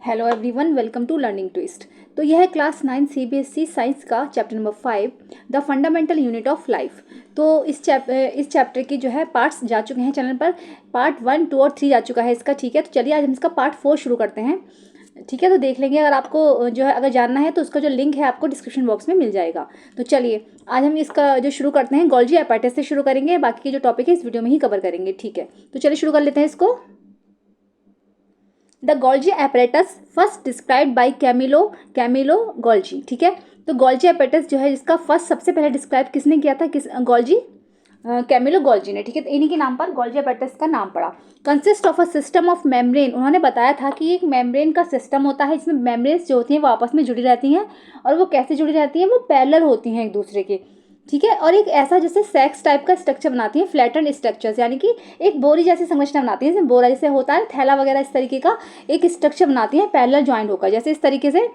Hello everyone, welcome to learning twist. तो यह है क्लास 9 सीबीएसई साइंस का chapter number 5 the fundamental unit of life. तो इस चैप्टर की जो है पार्ट्स जा चुके हैं चैनल पर। पार्ट 1, 2 और 3 जा चुका है इसका। ठीक है, तो चलिए आज हम इसका पार्ट 4 शुरू करते हैं। ठीक है, तो देख लेंगे। अगर आपको जो है अगर जानना है तो उसका जो लिंक है आपको डिस्क्रिप्शन बॉक्स में मिल जाएगा। तो चलिए आज हम इसका जो शुरू करते हैं गोल्जी एपेटाइटिस से शुरू करेंगे। बाकी के जो टॉपिक है इस वीडियो में ही कवर करेंगे। ठीक है, तो चलिए शुरू कर लेते हैं इसको। The Golgi apparatus first described by Camillo Golgi. ठीक है, तो गोल्जी apparatus जो है इसका फर्स्ट सबसे पहले डिस्क्राइब किसने किया था? कैमिलो गोल्जी ने। ठीक है, तो इन्हीं के नाम पर गोल्जी apparatus का नाम पड़ा। Consist of a system of membrane, उन्होंने बताया था कि एक मेम्ब्रेन का सिस्टम होता है जिसमें मेम्ब्रेन्स जो होती हैं वो आपस में जुड़ी रहती हैं। और वो कैसे जुड़ी रहती हैं? वो पैरेलल होती हैं एक दूसरे के। ठीक है, और एक ऐसा जैसे सेक्स टाइप का स्ट्रक्चर बनाती है, फ्लैटन स्ट्रक्चर्स, यानी कि एक बोरी जैसी संरचना बनाती है। जैसे बोरा जैसे होता है थैला वगैरह, इस तरीके का एक स्ट्रक्चर बनाती है पैरेलल ज्वाइंट होकर। जैसे इस तरीके से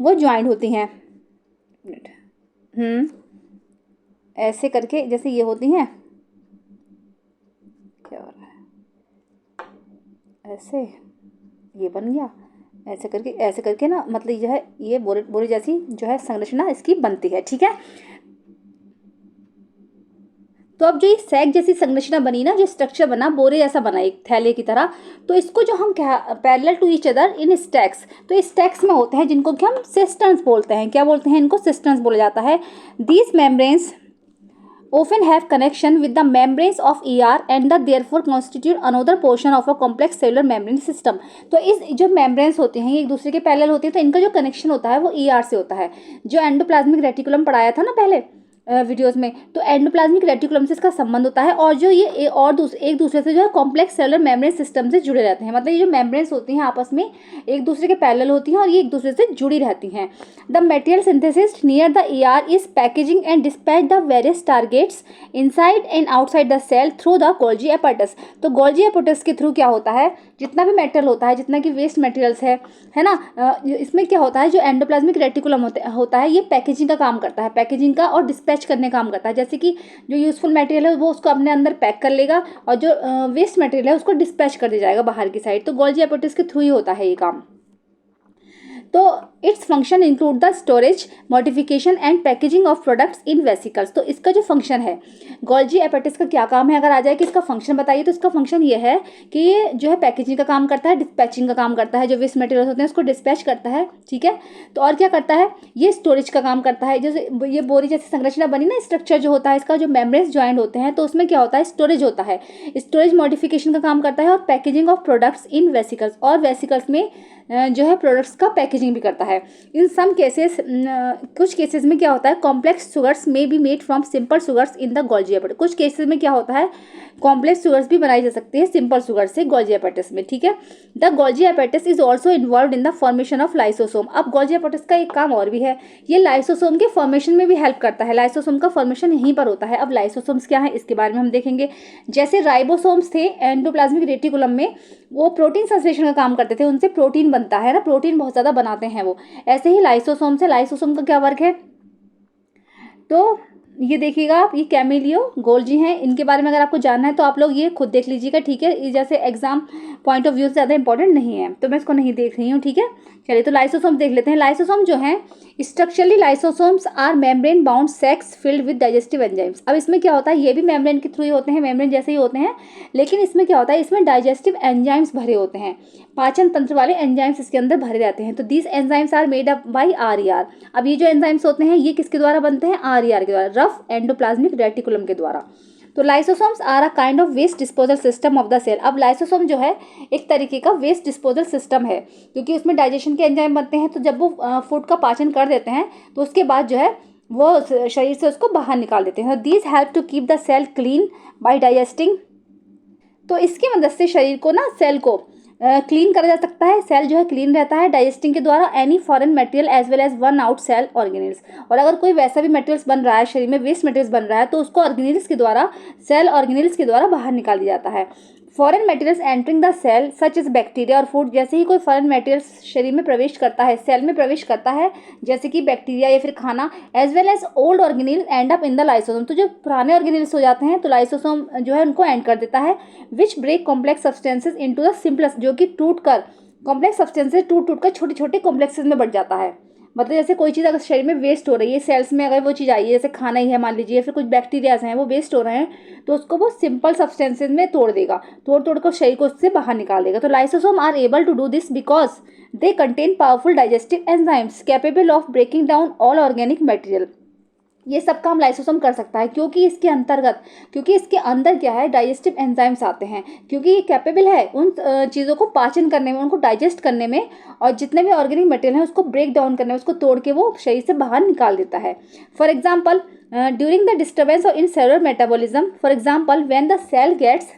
वो ज्वाइंट होती हैं। ऐसे करके जैसे ये होती हैं। क्या हो रहा है? ऐसे ये बन गया। ऐसे करके ना, मतलब जो है ये बोरे जैसी जो है संरचना इसकी बनती है। ठीक है, तो अब जो ये सैक जैसी संरचना बनी ना, जो स्ट्रक्चर बना बोरे जैसा बना एक थैले की तरह, तो इसको जो हम क्या parallel to each other in stacks, तो स्टैक्स में होते हैं जिनको कि हम सिस्टर्न्स बोलते हैं। क्या बोलते हैं इनको? सिस्टर्न्स बोला जाता है। These membranes often have connection with the membranes of ER and the therefore constitute another portion of a complex cellular membrane system। तो इस जो मेम्ब्रेन्स होते हैं ये एक दूसरे के पैरेलल होते हैं, तो इनका जो कनेक्शन होता है वो ER से होता है। जो एंडोप्लाज्मिक रेटिकुलम पढ़ाया था ना पहले वीडियोस में, तो एंडोप्लाज्मिक रेटिकुलम से इसका संबंध होता है। और जो ये एक दूसरे से जो है कॉम्प्लेक्स सेलुलर मेम्ब्रेन सिस्टम से जुड़े रहते हैं। मतलब ये जो मेम्ब्रेन्स होती हैं आपस में एक दूसरे के पैरेलल होती हैं और ये एक दूसरे से जुड़ी रहती हैं। The material synthesis near the ER is packaging and dispatch the various targets inside and outside the cell through the Golgi apparatus. तो गोल्जी एपेटाइटिस के थ्रू क्या होता है? जितना भी मटेरियल होता है, जितना कि वेस्ट मटेरियल्स है ना, इसमें क्या होता है? जो एंडोप्लाज्मिक रेटिकुलम होता है ये पैकेजिंग का काम करता है, पैकेजिंग का और डिस्पैच करने का काम करता है। जैसे कि जो यूजफुल मटेरियल है वो उसको अपने अंदर पैक कर लेगा और जो वेस्ट मटेरियल है उसको डिस्पैच कर दिया जाएगा बाहर की साइड। तो गोल्जी एपेटाइटिस के थ्रू ही होता है ये काम। तो its function include the storage, modification and packaging of products in vesicles. तो इसका जो फंक्शन है गोल्जी एपेटाइटिस का क्या काम है? अगर आ जाए कि इसका फंक्शन बताइए, तो इसका फंक्शन ये है कि ये जो है पैकेजिंग का काम करता है, डिस्पैचिंग का काम करता है, जो वेस्ट मटेरियल होते हैं उसको डिस्पैच करता है। ठीक है, तो और क्या करता है? ये स्टोरेज का काम करता है। जैसे ये बोरी जैसी संरचना बनी ना, स्ट्रक्चर जो होता है इसका, जो मेम्ब्रेन्स ज्वाइंट होते हैं, तो उसमें क्या होता है? स्टोरेज होता है। स्टोरेज मॉडिफिकेशन का काम करता है और packaging of products in vesicles, और वेसिकल्स में जो है प्रोडक्ट्स का पैकेजिंग भी करता है। इन सम केसेस, कुछ केसेस में क्या होता है? कॉम्प्लेक्स शुगर्स में be made from simple sugars in the Golgi apparatus. कुछ केसेस में क्या होता है? कॉम्प्लेक्स शुगर्स भी बनाई जा सकती है सिंपल शुगर से गोल्जी एपेटाइटिस में। ठीक है, the Golgi apparatus is also involve in the formation of lysosome. अब गोल्जी एपेटाइटिस का एक काम और भी है, ये लाइसोसोम के फॉर्मेशन में भी हेल्प करता है। लाइसोसोम का फॉर्मेशन यहीं पर होता है। अब लाइसोसोम्स क्या है इसके बारे में हम देखेंगे। जैसे राइबोसोम्स थे एंडोप्लाज्मिक रेटिकुलम में, वो प्रोटीन संश्लेषण का काम करते थे, उनसे प्रोटीन बनता है ना, प्रोटीन बहुत ज़्यादा बनाते हैं वो। ऐसे ही लाइसोसोम से, लाइसोसोम का क्या वर्क है? तो ये देखिएगा आप, ये कैमिलियो गोल्जी हैं। इनके बारे में अगर आपको जानना है तो आप लोग ये खुद देख लीजिएगा। ठीक है, ये जैसे एग्जाम पॉइंट ऑफ व्यू से ज़्यादा इंपॉर्टेंट नहीं है तो मैं इसको नहीं देख रही हूँ। ठीक है, चलिए तो लाइसोसोम देख लेते हैं। लाइसोसोम जो है structurally lysosomes are membrane bound sacs filled with digestive enzymes. अब इसमें क्या होता है? ये भी मेम्ब्रेन के थ्रू ही होते हैं, मेम्ब्रेन जैसे ही होते हैं, लेकिन इसमें क्या होता है? इसमें डाइजेस्टिव एंजाइम्स भरे होते हैं, पाचन तंत्र वाले एंजाइम्स इसके अंदर भरे रहते हैं। तो these enzymes are made up by RER। अब ये जो एंजाइम्स होते हैं ये किसके द्वारा बनते हैं? RER के द्वारा, रफ एंडोप्लाज्मिक रेटिकुलम के द्वारा। तो lysosomes are a kind of waste disposal system of the cell. अब लाइसोसोम जो है एक तरीके का वेस्ट डिस्पोजल सिस्टम है, क्योंकि उसमें डाइजेशन के एंजाइम बनते हैं। तो जब वो फूड का पाचन कर देते हैं तो उसके बाद जो है वो शरीर से उसको बाहर निकाल देते हैं। These help to keep the cell clean by digesting. तो इसकी मदद से शरीर को ना, सेल को क्लीन करा जा सकता है। सेल जो है क्लीन रहता है डाइजेस्टिंग के द्वारा any foreign material as well as worn out cell organelles. और अगर कोई वैसा भी मटेरियल्स बन रहा है शरीर में, वेस्ट मटेरियल्स बन रहा है, तो उसको ऑर्गेनिल्स के द्वारा, सेल ऑर्गेनिल्स के द्वारा बाहर निकाल दिया जाता है। Foreign materials entering the cell such is bacteria और फूड। जैसे ही कोई फॉरेन मटेरियल्स शरीर में प्रवेश करता है, सेल में प्रवेश करता है, जैसे कि बैक्टीरिया या फिर खाना, as well as old organelle end up in the lysosome. तो जो पुराने ऑर्गेनिल्स हो जाते हैं तो लाइसोसोम जो है उनको एंड कर देता है, which break complex substances into the simplest, जो कि टूट कर कॉम्प्लेक्स सब्सटेंसेस टूट टूट कर छोटे छोटे कॉम्प्लेक्सेस में बढ़ जाता है। मतलब जैसे कोई चीज़ अगर शरीर में वेस्ट हो रही है, सेल्स में अगर वो चीज़ आई है, जैसे खाना ही है मान लीजिए, फिर कुछ बैक्टीरियाज हैं वो वेस्ट हो रहे हैं, तो उसको वो सिंपल सब्सटेंसेज में तोड़ देगा, तोड़ तोड़ कर शरीर को उससे बाहर निकाल देगा। तो lysosome are able to do this because they contain powerful digestive enzymes capable of breaking down all organic material. ये सब काम लाइसोसोम कर सकता है क्योंकि इसके अंदर क्या है, डाइजेस्टिव एंजाइम्स आते हैं, क्योंकि ये कैपेबल है उन चीज़ों को पाचन करने में, उनको डाइजेस्ट करने में, और जितने भी ऑर्गेनिक मटेरियल हैं उसको ब्रेक डाउन करने में, उसको तोड़ के वो शरीर से बाहर निकाल देता है। For example during the disturbance in cellular metabolism, for example when the cell gets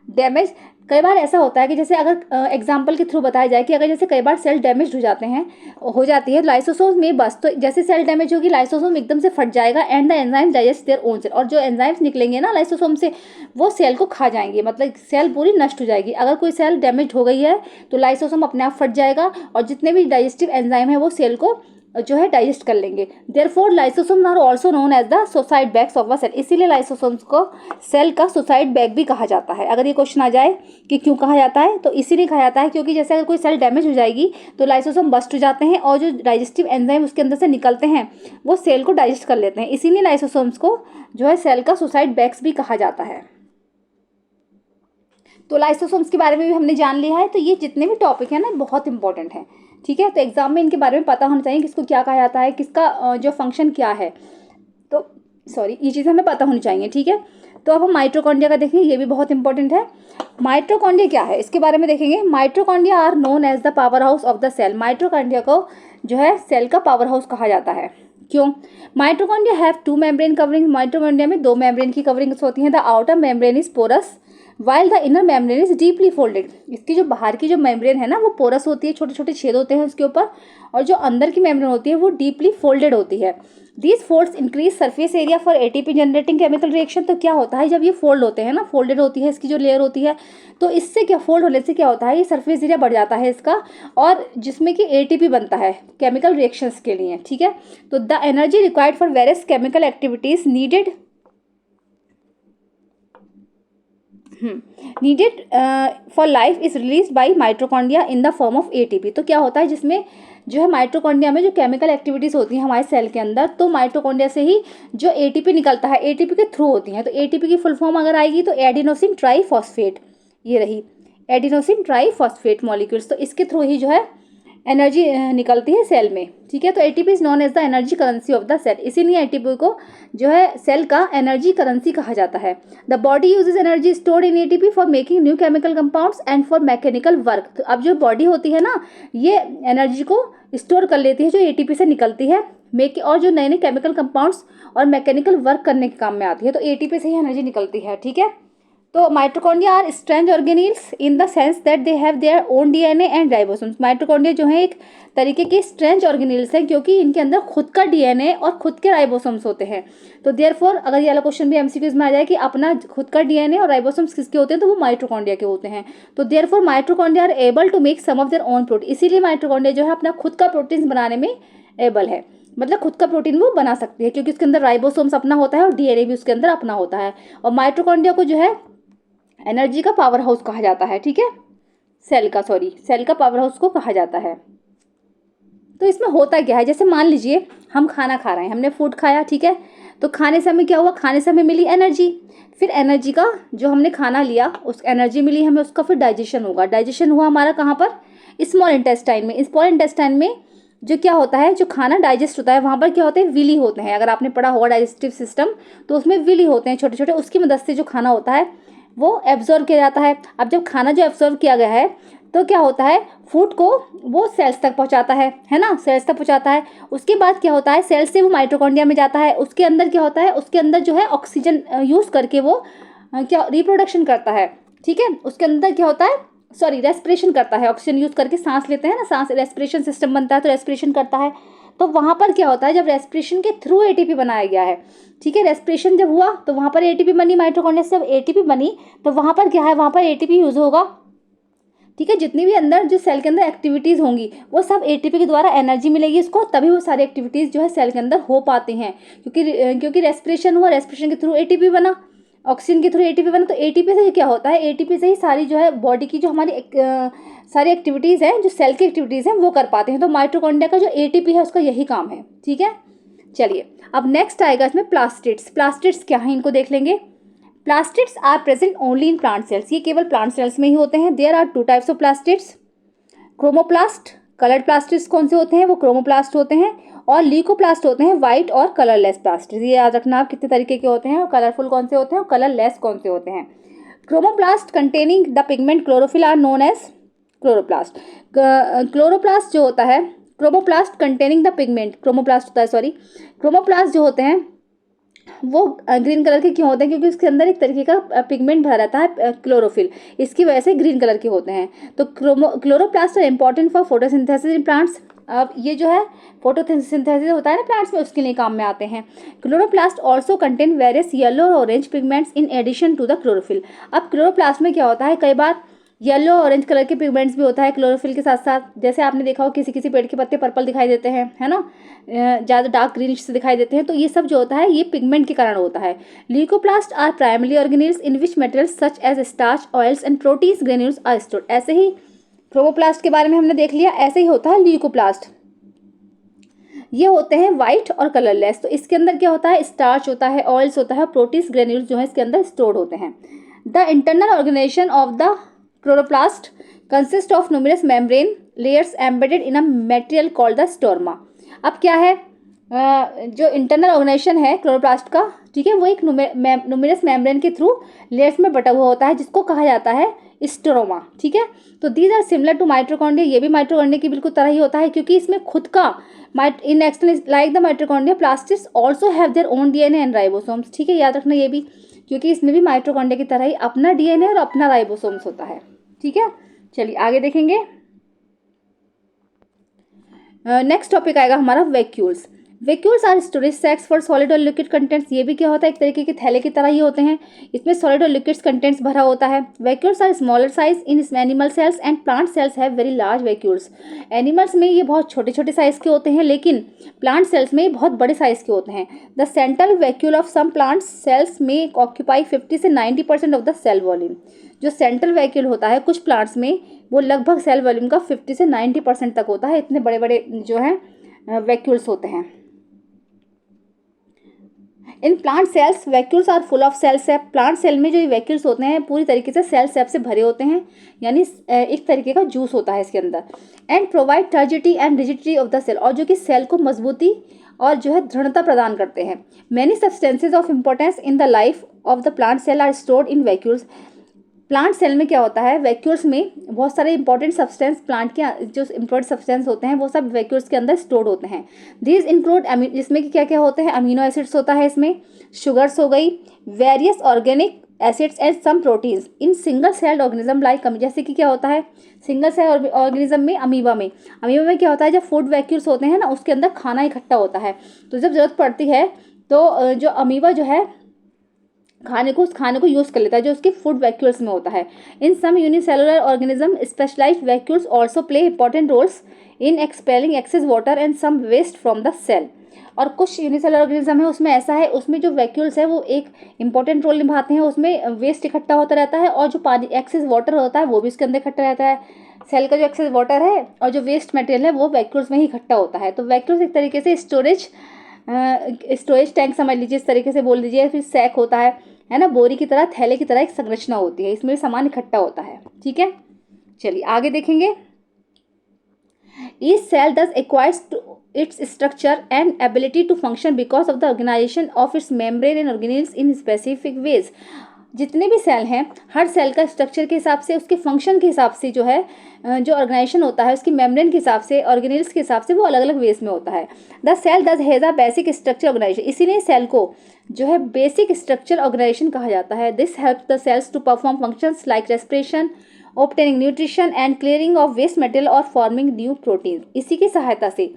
damage, कई बार ऐसा होता है कि जैसे अगर एग्जाम्पल के थ्रू बताया जाए कि अगर जैसे कई बार सेल डैमेज हो जाती है लाइसोसोम में बस, तो जैसे सेल डैमेज होगी लाइसोसोम एकदम से फट जाएगा and the enzymes digest their own cell, और जो एंजाइम्स निकलेंगे ना लाइसोसोम से वो सेल को खा जाएंगे, मतलब सेल पूरी नष्ट हो जाएगी। अगर कोई सेल डैमेज हो गई है तो लाइसोसोम अपने आप फट जाएगा और जितने भी डाइजेस्टिव एंजाइम है वो सेल को जो है डाइजेस्ट कर लेंगे। Therefore lysosome are also known as the suicide bags of a cell, इसीलिए लाइसोसोम्स को सेल का सुसाइड बैग भी कहा जाता है। अगर ये क्वेश्चन आ जाए कि क्यों कहा जाता है, तो इसीलिए कहा जाता है क्योंकि जैसे अगर कोई सेल डैमेज हो जाएगी तो लाइसोसोम बस्ट हो जाते हैं और जो डाइजेस्टिव एंजाइम उसके अंदर से निकलते हैं वो सेल को डाइजेस्ट कर लेते हैं, इसीलिए लाइसोसोम्स को जो है सेल का सुसाइड बैग्स भी कहा जाता है। तो लाइसोसोम्स के बारे में भी हमने जान लिया है। तो ये जितने भी टॉपिक है ना बहुत इंपॉर्टेंट है, ठीक है। तो एग्जाम में इनके बारे में पता होना चाहिए, किसको क्या कहा जाता है, किसका जो फंक्शन क्या है, तो सॉरी ये चीज़ें हमें पता होनी चाहिए, ठीक है। तो अब हम माइटोकॉन्ड्रिया का देखेंगे, ये भी बहुत इंपॉर्टेंट है। माइटोकॉन्ड्रिया क्या है इसके बारे में देखेंगे। Mitochondria are known as the powerhouse of the cell, mitochondria को जो है सेल का पावर हाउस कहा जाता है। क्यों? Mitochondria have 2 membrane covering, mitochondria में 2 मेम्ब्रेन की कवरिंग्स होती हैं। The outer membrane is porous while the inner membrane is deeply folded, इसकी जो बाहर की जो मेम्ब्रेन है ना वो पोरस होती है, छोटे छोटे छेद होते हैं उसके ऊपर, और जो अंदर की मेम्ब्रेन होती है वो डीपली फोल्डेड होती है। These folds increase surface area for ATP generating chemical reaction. तो क्या होता है जब ये फोल्ड होते हैं ना, फोल्डेड होती है इसकी जो लेयर होती है, तो इससे क्या, फोल्ड होने से क्या होता है, ये सरफेस एरिया बढ़ जाता है इसका, और जिसमें कि एटीपी बनता है केमिकल रिएक्शंस के लिए, ठीक है। तो the energy required for various chemical activities needed for life is release by mitochondria in the form of ATP. तो क्या होता है जिसमें जो है माइटोकॉन्ड्रिया में जो केमिकल एक्टिविटीज़ होती हैं हमारे सेल के अंदर, तो माइटोकॉन्ड्रिया से ही जो एटीपी निकलता है एटीपी के थ्रू होती हैं। तो एटीपी की फुल फॉर्म अगर आएगी तो एडिनोसिन ट्राईफॉस्फेट, ये रही एडिनोसिन ट्राईफॉस्फेट मॉलिक्यूल्स, तो इसके थ्रू ही जो है एनर्जी निकलती है सेल में, ठीक है। तो ATP is known as the energy currency of the cell, इसीलिए एटीपी को जो है सेल का एनर्जी करेंसी कहा जाता है। The body uses energy stored in ATP for making new chemical compounds and for mechanical work. तो अब जो बॉडी होती है ना ये एनर्जी को स्टोर कर लेती है जो एटीपी से निकलती है, और जो नए नए केमिकल कंपाउंड्स और मैकेनिकल वर्क करने के काम में आती है, तो एटीपी से ही एनर्जी निकलती है, ठीक है। तो mitochondria are strange organelles in the sense that they have their own DNA and ribosomes. Mitochondria जो है एक तरीके के स्ट्रेंज ऑर्गेनील्स हैं क्योंकि इनके अंदर खुद का डीएनए और खुद के राइबोसोम्स होते हैं। तो देयरफॉर अगर ये वाला क्वेश्चन भी एमसीक्यूज में आ जाए कि अपना खुद का डीएनए और राइबोसोम्स किसके होते हैं, तो वो माइटोकॉन्ड्रिया के होते हैं। तो therefore mitochondria are able to make some of their own protein, इसीलिए माइटोकॉन्ड्रिया जो है अपना खुद का प्रोटीन बनाने में एबल है, मतलब खुद का प्रोटीन वो बना सकती है क्योंकि उसके अंदर राइबोसोम्स अपना होता है और डीएनए भी उसके अंदर अपना होता है। और माइटोकॉन्ड्रिया को जो है एनर्जी का पावर हाउस कहा जाता है, ठीक है, सेल का पावर हाउस को कहा जाता है। तो इसमें होता क्या है, जैसे मान लीजिए हम खाना खा रहे हैं, हमने फूड खाया, ठीक है, तो खाने से हमें क्या हुआ, खाने से हमें मिली एनर्जी, फिर एनर्जी का जो हमने खाना लिया उस एनर्जी मिली हमें, उसका फिर डाइजेशन होगा, डाइजेशन हुआ हमारा कहाँ पर, स्मॉल इंटेस्टाइन में। स्मॉल इंटेस्टाइन में जो क्या होता है, जो खाना डाइजेस्ट होता है वहाँ पर क्या होते हैं, विली होते हैं। अगर आपने पढ़ा होगा डाइजेस्टिव सिस्टम तो उसमें विली होते हैं छोटे छोटे, उसकी मदद से जो खाना होता है वो एब्जॉर्ब किया जाता है। अब जब खाना जो एब्जॉर्ब किया गया है तो क्या होता है, फूड को वो सेल्स तक पहुंचाता है ना, सेल्स तक पहुंचाता है। उसके बाद क्या होता है, सेल्स से वो माइटोकॉन्ड्रिया में जाता है, उसके अंदर क्या होता है, उसके अंदर जो है ऑक्सीजन यूज़ करके वो क्या रिप्रोडक्शन करता है, ठीक है। उसके अंदर क्या होता है, सॉरी रेस्पिरेशन करता है, ऑक्सीजन यूज़ करके सांस लेते हैं ना, सांस रेस्पिरेशन सिस्टम बनता है तो रेस्पिरेशन करता है। तो वहाँ पर क्या होता है, जब रेस्पिरेशन के थ्रू एटीपी बनाया गया है, ठीक है, रेस्पिरेशन जब हुआ तो वहाँ पर एटीपी बनी, माइटोकॉन्ड्रिया से जब एटीपी बनी तो वहाँ पर क्या है, वहाँ पर एटीपी यूज़ होगा, ठीक है। जितनी भी अंदर जो सेल के अंदर एक्टिविटीज़ होंगी वो सब एटीपी के द्वारा एनर्जी मिलेगी इसको, तभी वो सारी एक्टिविटीज़ जो है सेल के अंदर हो पाती हैं, क्योंकि रेस्पिरेशन हुआ, रेस्पिरेशन के थ्रू एटीपी बना, ऑक्सीजन के थ्रू एटीपी बना, तो एटीपी से क्या होता है, एटीपी से ही सारी जो है बॉडी की जो हमारी सारी एक्टिविटीज़ हैं, जो सेल की एक्टिविटीज़ हैं वो कर पाते हैं। तो माइटोकॉन्ड्रिया का जो एटीपी है उसका यही काम है। ठीक है, चलिए अब नेक्स्ट आएगा इसमें प्लास्टिड्स। प्लास्टिड्स क्या है, इनको देख लेंगे। Plastids are present only in plant cells, ये केवल प्लांट सेल्स में ही होते हैं। There are 2 types of plastids, chromoplast, coloured plastids कौन से होते हैं, वो क्रोमोप्लास्ट होते हैं, और ल्यूकोप्लास्ट होते हैं वाइट और कलरलेस प्लास्टिड्स। ये याद रखना आप कितने तरीके के होते हैं, और कलरफुल कौन से होते हैं और कलरलेस कौन से होते हैं। Chromoplast containing the pigment chlorophyll are known as chloroplast. Chloroplast जो होता है, chromoplast containing the pigment, chromoplast होता है सॉरी, क्रोमोप्लास्ट जो होते हैं वो ग्रीन कलर के क्यों होते हैं, क्योंकि उसके अंदर एक तरीके का पिगमेंट भरा रहता है क्लोरोफिल, इसकी वजह से ग्रीन कलर के होते हैं। तो chloroplast are important for photosynthesis in plants. अब ये जो है फोटोसिंथेसिस होता है ना प्लांट्स में, उसके लिए काम में आते हैं। Chloroplast also contain various yellow और orange pigments in addition to the chlorophyll. अब क्लोरोप्लास्ट में क्या होता है, कई बार येलो ऑरेंज कलर के पिगमेंट्स भी होता है क्लोरोफिल के साथ साथ। जैसे आपने देखा हो किसी किसी पेड़ के पत्ते पर्पल दिखाई देते हैं, है ना, ज़्यादा डार्क ग्रीनिश से दिखाई देते हैं, तो ये सब जो होता है ये पिगमेंट के कारण होता है। Leucoplast are primary organelles in which materials such as starch, oils and proteins granules are stored. ऐसे ही क्रोमोप्लास्ट के बारे में हमने देख लिया, ऐसे ही होता है ल्यूकोप्लास्ट। ये होते हैं वाइट और कलरलेस। तो इसके अंदर क्या होता है, स्टार्च होता है, ऑयल्स होता है, प्रोटीन्स ग्रेन्यूल्स जो है इसके अंदर स्टोर्ड होते हैं। The internal organisation of the chloroplast consist of numerous membrane layers embedded in a material called the stroma. अब क्या है, जो इंटरनल ऑर्गेनाइजेशन है क्लोरोप्लास्ट का, ठीक है, वो एक न्यूमरस मेम्ब्रेन के थ्रू लेयर्स में बटा हुआ होता है जिसको कहा जाता है स्टोरोमा। ठीक है, तो these are similar to mitochondria, ये भी माइटोकॉन्ड्रिया की बिल्कुल तरह ही होता है, क्योंकि इसमें खुद का इन external like the mitochondria plastids also have their own DNA and ribosomes. ठीक है, याद रखना ये भी, क्योंकि इसमें भी माइटोकॉन्ड्रिया की तरह ही अपना डीएनए और अपना राइबोसोम्स होता है। ठीक है, चलिए आगे देखेंगे। नेक्स्ट टॉपिक आएगा हमारा vacuoles. Vacuoles are storage sacs for solid और लिक्विड कंटेंट्स। ये भी क्या होता है, एक तरीके के थैले की तरह ही होते हैं, इसमें सॉलिड और लिक्विड्स कंटेंट्स भरा होता है। Vacuoles are smaller size in animal cells and plant cells have very large vacuoles. Animals में ये बहुत छोटे छोटे साइज के होते हैं, लेकिन प्लांट सेल्स में बहुत बड़े साइज के होते हैं। The central vacuole of some plant cells में ऑक्यूपाई 50 से 90% ऑफ द सेल वॉल्यूम। जो सेंट्रल वैक्यूल होता है कुछ प्लांट्स में, वो लगभग सेल वॉल्यूम का 50 से 90% तक होता है। इतने बड़े बड़े जो हैं वैक्यूल्स होते हैं। In plant cells vacuoles are full of cell sap. Plant cell में जो ये वैक्यूल्स होते हैं पूरी तरीके से सेल सेप से भरे होते हैं, यानी एक तरीके का जूस होता है इसके अंदर। And provide turgidity and rigidity of the cell, और जो कि सेल को मजबूती और जो है दृढ़ता प्रदान करते हैं। Many substances of importance in the life of the plant cell are stored in vacuoles. Plant cell में क्या होता है, वैक्यूल्स में बहुत सारे इंपॉर्टेंट सब्सटेंस, प्लांट के जो इंपॉर्टेंट सब्सटेंस होते हैं वो सब वैक्यूल्स के अंदर स्टोर्ड होते हैं। दीज इंक्लूड जिसमें कि क्या क्या होते हैं, अमीनो एसिड्स होता है इसमें, शुगर्स हो गई, various organic acids and some proteins in single celled organism like, जैसे कि क्या होता है सिंगल सेल ऑर्गेनिज्म में, अमीबा में क्या होता है, जब फूड वैक्यूल्स होते हैं ना उसके अंदर खाना इकट्ठा होता है, तो जब जरूरत पड़ती है तो जो अमीबा जो है उस खाने को यूज़ कर लेता है, जो उसके फूड वैक्यूल्स में होता है। In some unicellular organism specialised vacuoles also play important roles in expelling excess water and some waste from the cell. और कुछ यूनिसेलुलर ऑर्गेनिज्म है उसमें ऐसा है, उसमें जो वैक्यूल्स है वो एक इंपॉर्टेंट रोल निभाते हैं, उसमें वेस्ट इकट्ठा होता रहता है, और जो पानी एक्सेस वाटर होता है वो भी उसके अंदर इकट्ठा रहता है। सेल का जो एक्सेस वाटर है और जो वेस्ट मटेरियल है वो वैक्यूल्स में ही इकट्ठा होता है। तो वैक्यूल्स एक तरीके से स्टोरेज टैंक समझ लीजिए, इस तरीके से बोल लीजिए। फिर सैक होता है ना, बोरी की तरह, थैले की तरह एक संरचना होती है, इसमें सामान इकट्ठा होता है। ठीक है, चलिए आगे देखेंगे। Each cell thus acquires its structure and ability to function because of the organisation of its membrane and organelles in specific ways. जितने भी सेल हैं, हर सेल का स्ट्रक्चर के हिसाब से, उसके फंक्शन के हिसाब से जो है, जो ऑर्गेनाइजेशन होता है उसकी मेम्ब्रेन के हिसाब से, ऑर्गेनेल्स के हिसाब से वो अलग अलग वेज में होता है। The cell thus has a basic structure organisation, इसीलिए सेल को जो है बेसिक स्ट्रक्चर ऑर्गेनाइजेशन कहा जाता है। This help the cells to perform functions like respiration, obtaining nutrition and clearing of waste material और फॉर्मिंग न्यू प्रोटीन। इसी की सहायता से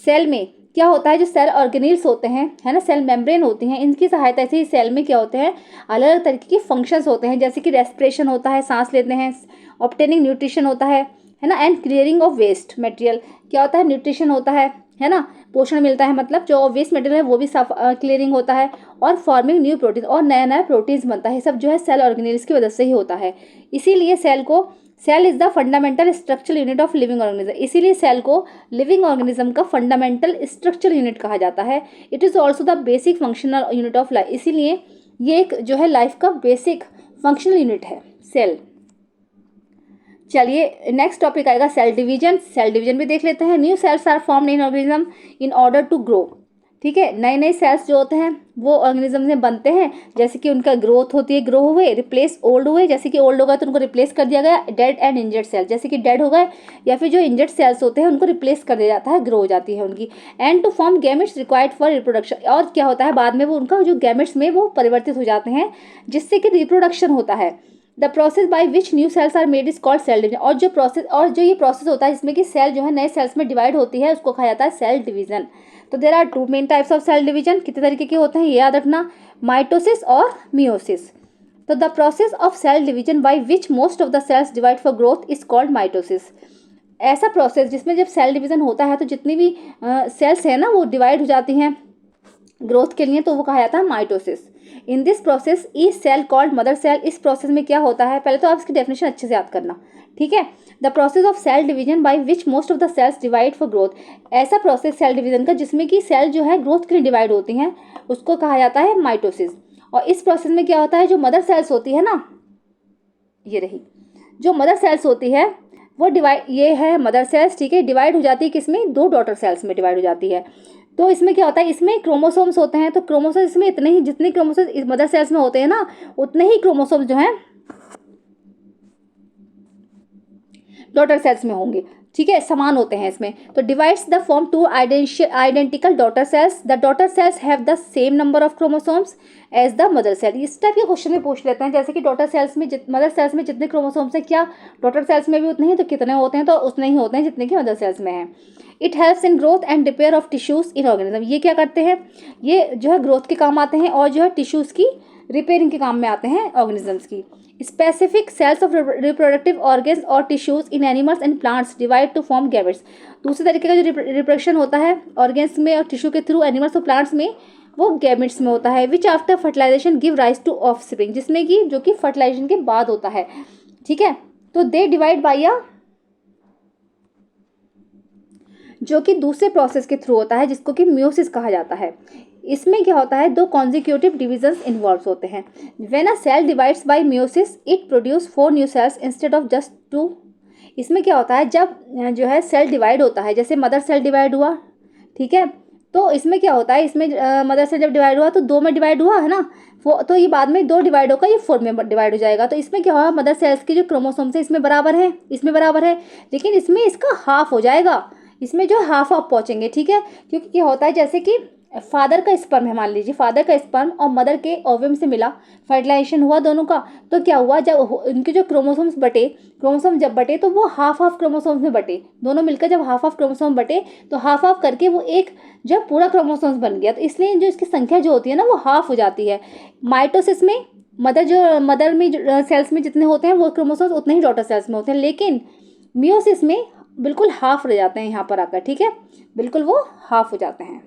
सेल में क्या होता है, जो सेल ऑर्गेनेल्स होते हैं, है ना, सेल मेम्ब्रेन होती हैं, इनकी सहायता से सेल में क्या होते हैं, अलग अलग तरीके के फंक्शंस होते हैं, जैसे कि रेस्पिरेशन होता है, सांस लेते हैं, ऑब्टेनिंग न्यूट्रिशन होता है ना, and clearing of waste material क्या होता है, न्यूट्रिशन होता है है ना, पोषण मिलता है, मतलब जो वेस्ट मटेरियल है वो भी साफ क्लियरिंग होता है, और फॉर्मिंग न्यू प्रोटीन, और नया नया प्रोटीन्स बनता है, सब जो है सेल ऑर्गेनेल्स की वजह से ही होता है। इसीलिए cell is the fundamental structural unit of living organism, इसीलिए सेल को लिविंग ऑर्गेनिज्म का फंडामेंटल स्ट्रक्चरल यूनिट कहा जाता है। It is also the basic functional unit of life, इसीलिए ये एक जो है लाइफ का बेसिक फंक्शनल यूनिट है सेल। चलिए नेक्स्ट टॉपिक आएगा सेल डिवीजन। सेल डिवीजन भी देख लेते हैं। New cells are formed in organism in order to grow. ठीक है, नए नए सेल्स जो होते हैं वो ऑर्गेनिज्म में बनते हैं, जैसे कि उनका ग्रोथ होती है, ग्रो हुए, रिप्लेस ओल्ड हुए, जैसे कि ओल्ड हो गए तो उनको रिप्लेस कर दिया गया, डेड एंड इंजर्ड सेल, जैसे कि डेड हो गए या फिर जो इंजर्ड सेल्स होते हैं उनको रिप्लेस कर दिया जाता है, ग्रो हो जाती है उनकी। And to form gametes required for reproduction, और क्या होता है बाद में वो उनका जो गैमेट्स में वो परिवर्तित हो जाते हैं जिससे कि रिप्रोडक्शन होता है। The process by which new cells are made is called cell division, और जो ये प्रोसेस होता है जिसमें कि सेल जो है नए सेल्स में डिवाइड होती है उसको कहा जाता है सेल डिवीजन। तो there are two main types of cell division. कितने तरीके के होते हैं ये याद रखना, माइटोसिस और मियोसिस। तो the process of cell division by which most of the cells divide for growth is called mitosis. ऐसा प्रोसेस जिसमें जब सेल डिवीजन होता है तो जितनी भी सेल्स है ना वो डिवाइड हो जाती हैं ग्रोथ के लिए, तो वो कहा जाता है mitosis. In this process each cell called mother cell. इस प्रोसेस में क्या होता है, पहले तो आप इसकी डेफिनेशन अच्छे से याद करना, ठीक है। The process of cell division by which most of the cells divide for growth, ऐसा प्रोसेस सेल डिवीजन का जिसमें कि सेल जो है ग्रोथ के लिए डिवाइड होती हैं उसको कहा जाता है माइटोसिस। और इस प्रोसेस में क्या होता है, जो मदर सेल्स होती है ना, ये रही जो मदर सेल्स होती है वो डिवाइड, ये है मदर सेल्स, ठीक है, डिवाइड हो जाती है किसमें, दो डॉटर सेल्स में डिवाइड हो जाती है। तो इसमें क्या होता है, इसमें क्रोमोसोम्स होते हैं, तो क्रोमोसोम्स इसमें इतने ही, जितने क्रोमोसोम्स इस मदर सेल्स में होते हैं ना उतने ही क्रोमोसोम्स जो हैं डॉटर सेल्स में होंगे, ठीक है, समान होते हैं इसमें। तो divides the form two identical daughter cells. The daughter cells have the same number of chromosomes as the mother cell. इस टाइप के क्वेश्चन में पूछ लेते हैं, जैसे कि डॉटर सेल्स में मदर सेल्स में जितने क्रोमोसोम्स हैं क्या डॉटर सेल्स में भी उतने ही, तो कितने होते हैं, तो उतने ही होते हैं जितने कि मदर सेल्स में हैं। It helps in growth and repair of tissues in organism. ये क्या करते हैं, ये जो है ग्रोथ के काम आते हैं और जो है टिश्यूज़ की रिपेयरिंग के काम में आते हैं ऑर्गेनिजम्स की। Specific cells of reproductive organs और tissues in animals and plants divide to form gametes. दूसरे तरीके का जो रिप्रोडक्शन होता है ऑर्गन्स में और टिश्यू के थ्रू एनिमल्स और प्लांट्स में, वो गैमेट्स में होता है। Which after fertilisation give rise to offspring, जिसमें कि जो कि फर्टिलाइजेशन के बाद होता है, ठीक है। तो दे डिवाइड बाय अ, जो कि दूसरे प्रोसेस के थ्रू होता है जिसको कि मियोसिस कहा जाता है। इसमें क्या होता है, दो कॉन्जिक्यूटिव डिविजन्स इन्वॉल्व होते हैं। When a cell divides by meiosis it produce 4 new cells instead of just 2। इसमें क्या होता है, जब जो है सेल डिवाइड होता है, जैसे मदर सेल डिवाइड हुआ, ठीक है, तो इसमें क्या होता है, इसमें मदर सेल जब डिवाइड हुआ तो 2 में डिवाइड हुआ है ना, वो तो ये बाद में 2 डिवाइड होकर ये 4 में डिवाइड हो जाएगा। तो इसमें क्या होगा, मदर सेल्स की जो क्रोमोसोम्स है इसमें बराबर है, इसमें बराबर है, लेकिन इसमें इसका हाफ हो जाएगा, इसमें जो हाफ ऑफ पहुँचेंगे, ठीक है। क्योंकि क्या होता है, जैसे कि फादर का स्पर्म है, मान लीजिए फादर का स्पर्म और मदर के ओवम से मिला, फर्टिलाइजेशन हुआ दोनों का, तो क्या हुआ, जब उनके जो क्रोमोसोम्स बटे, क्रोमोसोम जब बटे तो वो हाफ ऑफ क्रोमोसोम्स में बटे, दोनों मिलकर जब हाफ ऑफ क्रोमोसोम बटे तो हाफ ऑफ करके वो एक जब पूरा क्रोमोसोम्स बन गया, तो इसलिए जो इसकी संख्या जो होती है ना वो हाफ हो जाती है। माइटोसिस में मदर में सेल्स में जितने होते हैं वो क्रोमोसोम्स उतने ही डॉटर सेल्स में होते हैं, लेकिन मियोसिस में बिल्कुल हाफ रह जाते हैं यहाँ पर आकर, ठीक है, बिल्कुल वो हाफ हो जाते हैं।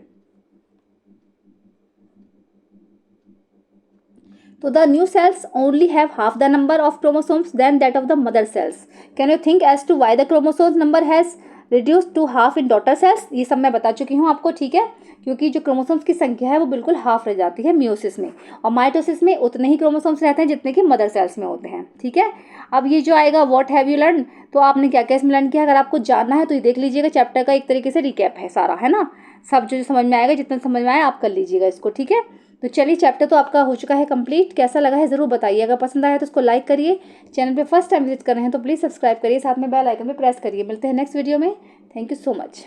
So the new cells only have half the number of chromosomes than that of the mother cells. Can you think as to why the chromosomes number has reduced to half in daughter cells? ये सब मैं बता चुकी हूँ आपको, ठीक है, क्योंकि जो क्रोमोसोम्स की संख्या है वो बिल्कुल हाफ रह जाती है मियोसिस में, और माइटोसिस में उतने ही क्रोमोसोम्स रहते हैं जितने कि मदर सेल्स में होते हैं, ठीक है। अब ये जो आएगा व्हाट हैव यू लर्न, तो आपने क्या क्या इसमें लर्न किया, अगर आपको जानना है तो ये देख लीजिएगा, चैप्टर का एक तरीके से रिकैप है सारा, है ना, सब जो समझ में आएगा, जितना समझ में आया आप कर लीजिएगा इसको, ठीक है। तो चलिए चैप्टर तो आपका हो चुका है कंप्लीट, कैसा लगा है ज़रूर बताइए, अगर पसंद आया तो उसको लाइक करिए, चैनल पे फर्स्ट टाइम विजिट कर रहे हैं तो प्लीज़ सब्सक्राइब करिए, साथ में बेल आइकन पे प्रेस करिए। मिलते हैं नेक्स्ट वीडियो में, थैंक यू सो मच।